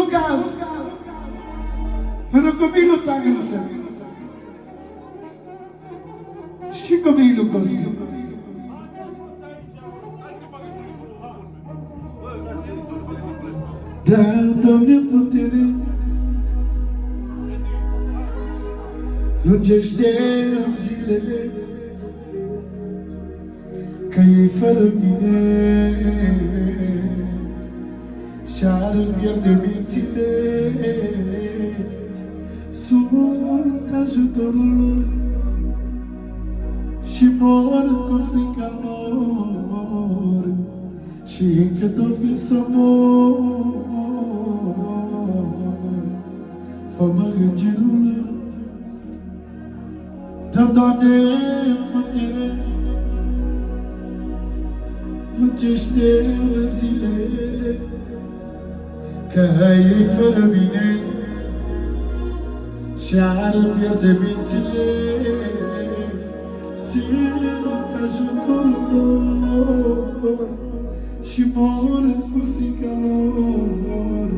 Lucas! Pentru copilul tău grăsesc. Și copilul Costi. Da, Doamne, putere, lungește-mi zilele, că ei fără mine și-ar pierde mințile. Sunt ajutorul lor și mor cu frica lor, și cât o fi să mor, fă-mă îngerul lor. Dă-mi, Doamne, putere, lungește-mi zilele, că ei fără mine și-ar pierde mințile. Sunt ajutorul lor și mor cu frica lor,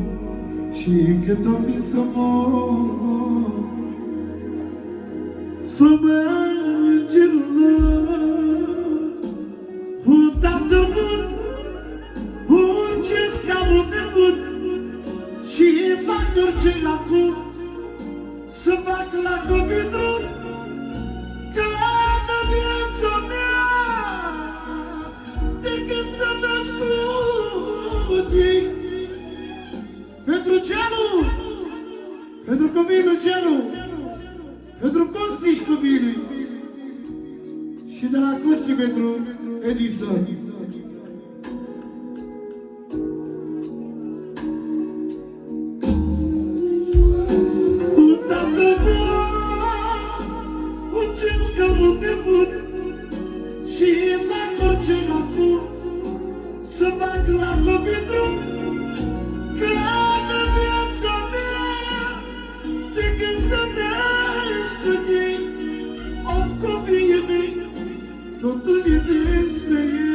și cât o fi să mor, fă-mă îngerul lor. Un tată bun, un gest ca un nebun, și fac orice acum, să fac la copii drum, ca în viața mea, decât să născut ei. Pentru Gelu, pentru copilul Gelu, pentru Costi și copilul, și de la Costi pentru Edison. Un tată bun, un gest ca un nebun, și fac orice acum, să fac la copii drum, ca în viața mea, decât să născut ei. Of copiii mei, totul e despre ei.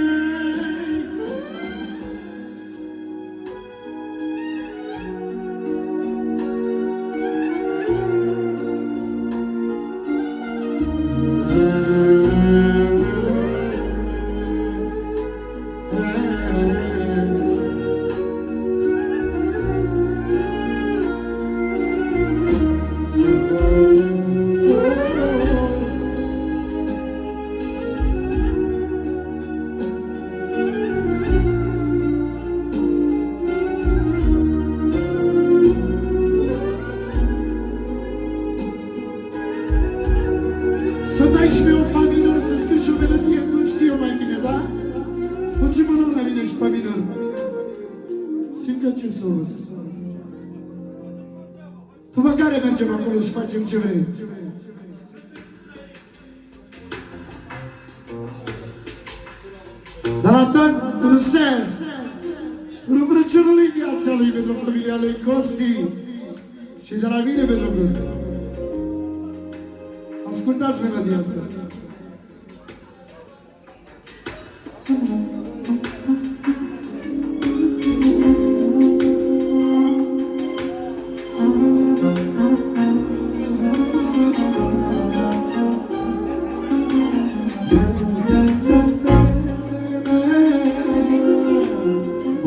Să dai și mie o fa minor, să scrii și o melodie, nu știu eu mai bine, da? Puțin mă la mine și fa minor. Simt că încep să o văd. Tu vă care mergem acolo și facem ce vrei. Dar la tot, în sens, râvrăciorul în viața lui pentru familia lui Costi și de la mine pentru Costi. Ascultați melodia asta.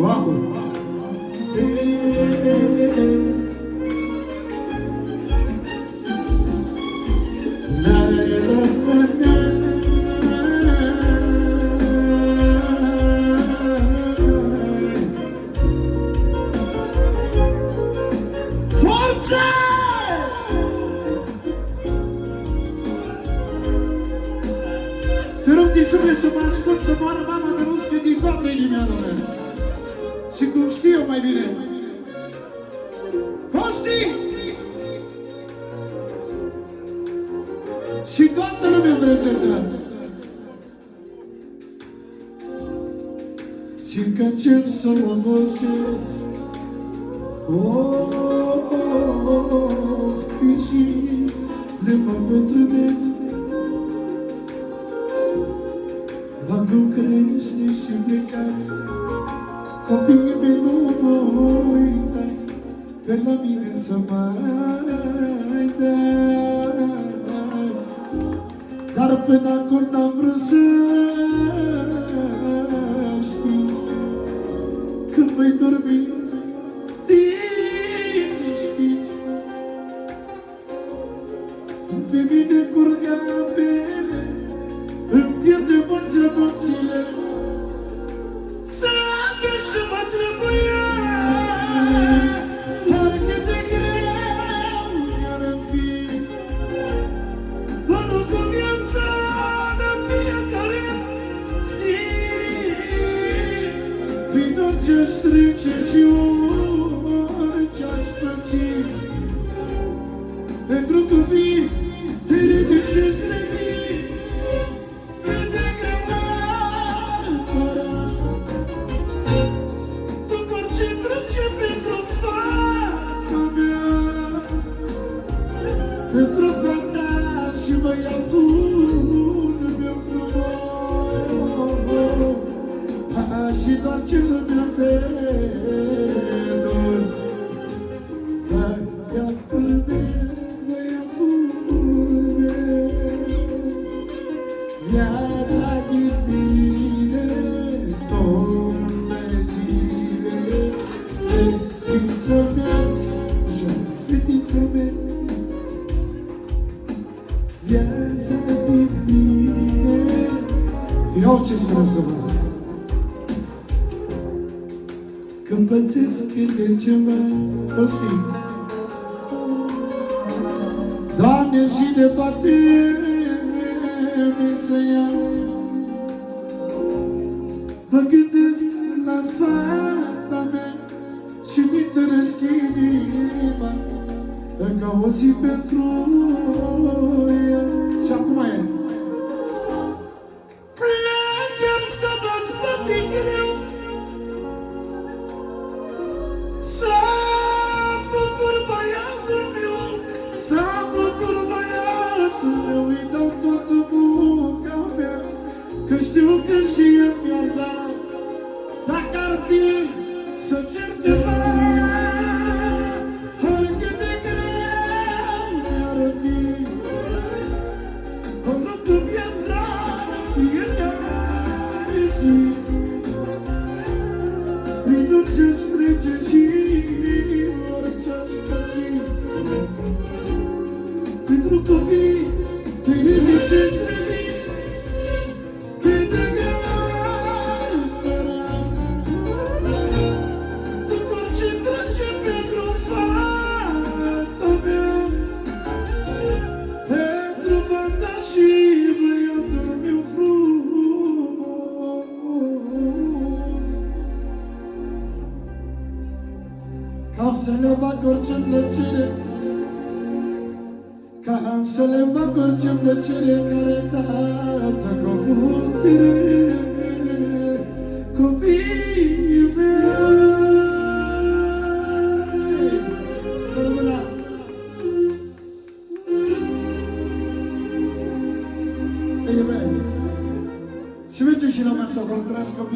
Wow! Te rog din suflet să mă ascult, să moară mama de ruscă din toată inimea lor. Și cum știu eu mai bine. Costi! Și toată lumea prezentă. Simt că încep să mă obosesc. Sprijinile mă îmbrănesc. Vagul crește și plecați, copiii mei nu mă uitați, pe la mine să mai dați. Dar până acum n-am vrut să știți, când voi dormiți liniștiți, pe mine curg apele, îmi pierde mulți nopțile, să am și mă trebuia. Oricât de greu mi-ar fi, mă duc cu viața în fiecare zi, prin orice-aș trece și orice-aș păți. Pentru copii te ridici-ți revii, cât de greu m-ar apăra. Tu cu orice trece pentru fata mea, pentru fata și băiatul meu frumos, și doar ce lumea vedos. Băiatul meu, băiatul meu, viața din mine toate zile. Fetița mea și fetița mea, viața din mine. Eu ce spune să vă zic? Când pățesc câte ceva, o stic, Doamne, și de toate mi se iau. Mă gândesc la fata mea și mi întăresc inima, încă o zi pentru ea. Și acum e plec iar să mă spate greu, să bucur băiatul meu, să bucur băiatul meu. Îi dau toată munca mea, că știu că și el mi-ar da, dacă ar fi să cer ceva. Oricât de greu mi-ar fi, o lupt în viața fiecare zi, prin orice-aș trece și orice-aș păți. Pentru copii te ridici-ți revii, cât de greu m-ar apăra. Tu cu orice trece pentru fata mea, pentru fata și băiatul meu frumos. Ca am să le fac orice plăcere, ca am să le fac orice plăcere, care tată cu putere.